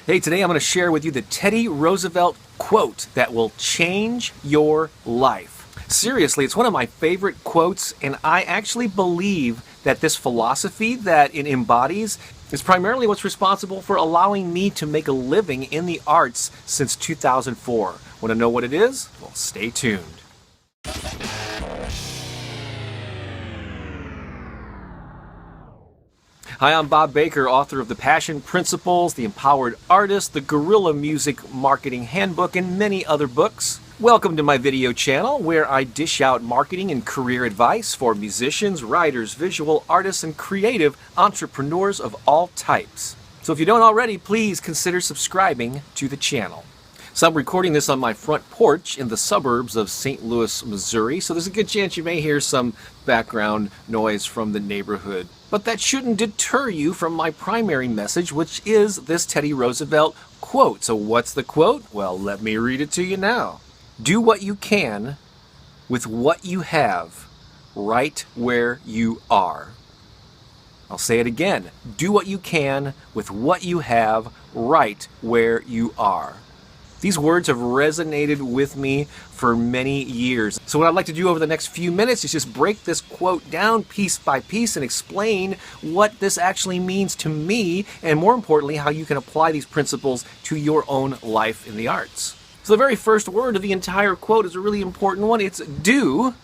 Hey, today I'm going to share with you the Teddy Roosevelt quote that will change your life. Seriously, it's one of my favorite quotes, and I actually believe that this philosophy that it embodies is primarily what's responsible for allowing me to make a living in the arts since 2004. Want to know what it is? Well, stay tuned. Hi, I'm Bob Baker, author of The Passion Principles, The Empowered Artist, The Guerrilla Music Marketing Handbook, and many other books. Welcome to my video channel where I dish out marketing and career advice for musicians, writers, visual artists, and creative entrepreneurs of all types. So if you don't already, please consider subscribing to the channel. So I'm recording this on my front porch in the suburbs of St. Louis, Missouri, so there's a good chance you may hear some background noise from the neighborhood. But that shouldn't deter you from my primary message, which is this Teddy Roosevelt quote. So what's the quote? Well, let me read it to you now. Do what you can with what you have right where you are. I'll say it again. Do what you can with what you have right where you are. These words have resonated with me for many years. So what I'd like to do over the next few minutes is just break this quote down piece by piece and explain what this actually means to me, and more importantly, how you can apply these principles to your own life in the arts. So the very first word of the entire quote is a really important one. It's do.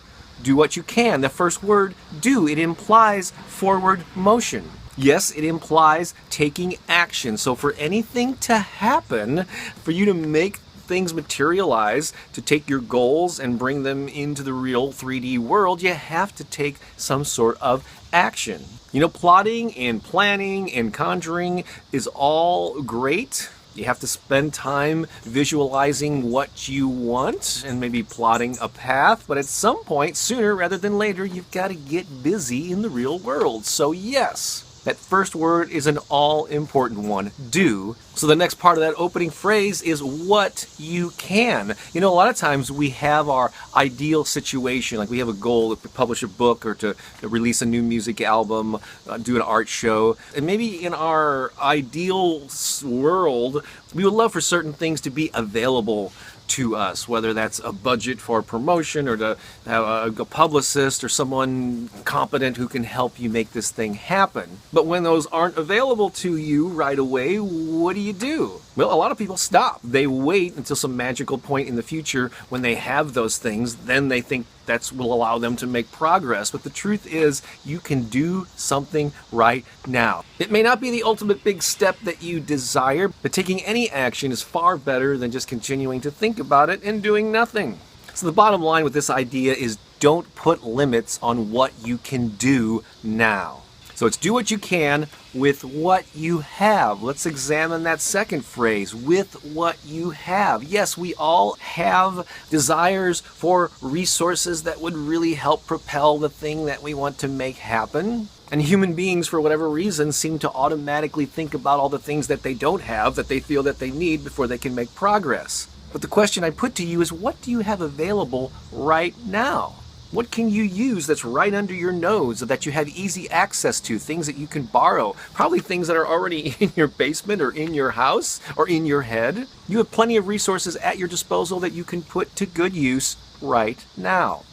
Do what you can. The first word, do, it implies forward motion. Yes, it implies taking action. So for anything to happen, for you to make things materialize, to take your goals and bring them into the real 3D world, you have to take some sort of action. You know, plotting and planning and conjuring is all great. You have to spend time visualizing what you want and maybe plotting a path, but at some point, sooner rather than later, you've got to get busy in the real world. So yes, that first word is an all-important one, do. So the next part of that opening phrase is what you can. You know, a lot of times we have our ideal situation, like we have a goal to publish a book or to release a new music album, do an art show. And maybe in our ideal world, we would love for certain things to be available to us, whether that's a budget for promotion or to have a publicist or someone competent who can help you make this thing happen. But when those aren't available to you right away, what do? Well, a lot of people stop. They wait until some magical point in the future when they have those things, then they think that will allow them to make progress. But the truth is, you can do something right now. It may not be the ultimate big step that you desire, but taking any action is far better than just continuing to think about it and doing nothing. So the bottom line with this idea is don't put limits on what you can do now. So it's do what you can with what you have. Let's examine that second phrase, with what you have. Yes, we all have desires for resources that would really help propel the thing that we want to make happen. And human beings, for whatever reason, seem to automatically think about all the things that they don't have, that they feel that they need before they can make progress. But the question I put to you is, what do you have available right now? What can you use that's right under your nose, that you have easy access to, things that you can borrow, probably things that are already in your basement or in your house or in your head? You have plenty of resources at your disposal that you can put to good use right now.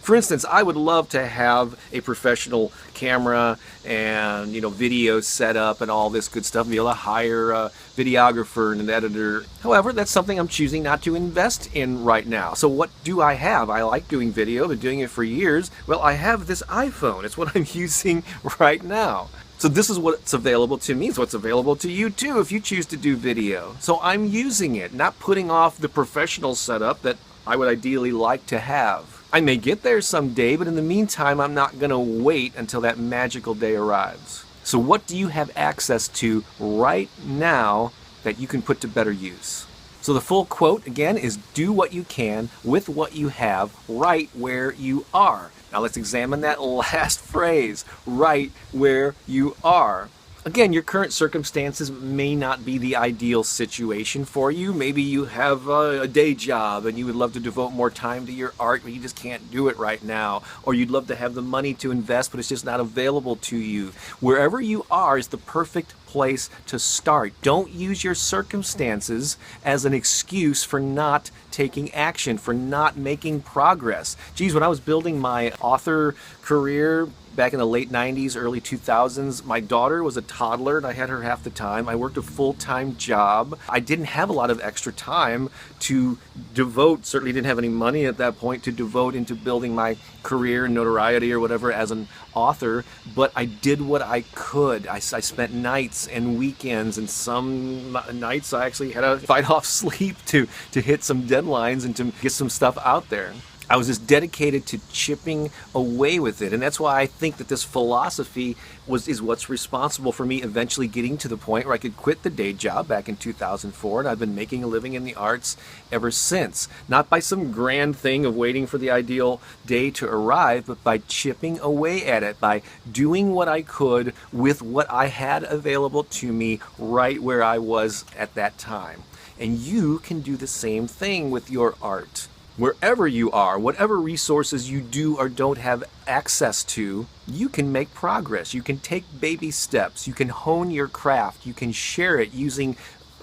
For instance, I would love to have a professional camera and, video set up and all this good stuff, and be able to hire a videographer and an editor. However, that's something I'm choosing not to invest in right now. So what do I have? I like doing video. I've been doing it for years. Well, I have this iPhone. It's what I'm using right now. So this is what's available to me. It's what's available to you too if you choose to do video. So I'm using it, not putting off the professional setup that I would ideally like to have. I may get there someday, but in the meantime, I'm not going to wait until that magical day arrives. So what do you have access to right now that you can put to better use? So the full quote, again, is do what you can with what you have right where you are. Now let's examine that last phrase, right where you are. Again, your current circumstances may not be the ideal situation for you. Maybe you have a day job and you would love to devote more time to your art, but you just can't do it right now. Or you'd love to have the money to invest, but it's just not available to you. Wherever you are is the perfect place to start. Don't use your circumstances as an excuse for not taking action, for not making progress. Geez, when I was building my author career back in the late 90s, early 2000s, my daughter was a toddler and I had her half the time. I worked a full-time job. I didn't have a lot of extra time to devote, certainly didn't have any money at that point to devote into building my career, notoriety or whatever as an author, but I did what I could. I spent nights and weekends, and some nights I actually had to fight off sleep to hit some deadlines and to get some stuff out there. I was just dedicated to chipping away with it, and that's why I think that this philosophy is what's responsible for me eventually getting to the point where I could quit the day job back in 2004, and I've been making a living in the arts ever since. Not by some grand thing of waiting for the ideal day to arrive, but by chipping away at it, by doing what I could with what I had available to me right where I was at that time. And you can do the same thing with your art. Wherever you are, whatever resources you do or don't have access to, you can make progress. You can take baby steps. You can hone your craft. You can share it using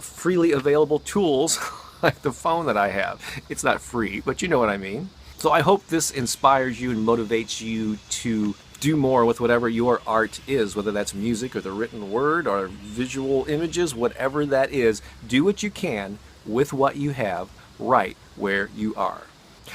freely available tools like the phone that I have. It's not free, but you know what I mean. So I hope this inspires you and motivates you to do more with whatever your art is, whether that's music or the written word or visual images, whatever that is. Do what you can with what you have right where you are.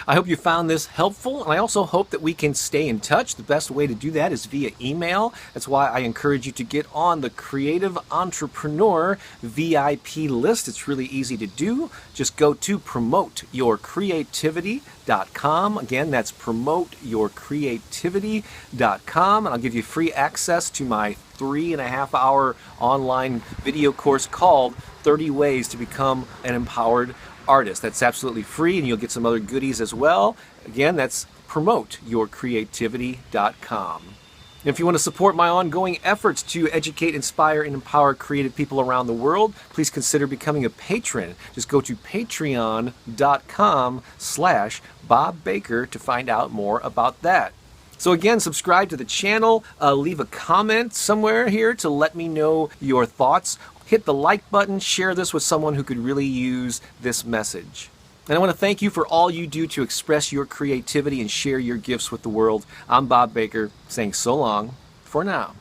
I hope you found this helpful, and I also hope that we can stay in touch. The best way to do that is via email. That's why I encourage you to get on the Creative Entrepreneur VIP list. It's really easy to do. Just go to promoteyourcreativity.com. Again, that's promoteyourcreativity.com, and I'll give you free access to my 3.5-hour online video course called 30 Ways to Become an Empowered Artist. That's absolutely free, and you'll get some other goodies as well. Again, that's promoteyourcreativity.com. And if you want to support my ongoing efforts to educate, inspire, and empower creative people around the world, please consider becoming a patron. Just go to patreon.com/Bob Baker to find out more about that. So again, subscribe to the channel, leave a comment somewhere here to let me know your thoughts. Hit the like button, share this with someone who could really use this message. And I want to thank you for all you do to express your creativity and share your gifts with the world. I'm Bob Baker, saying so long for now.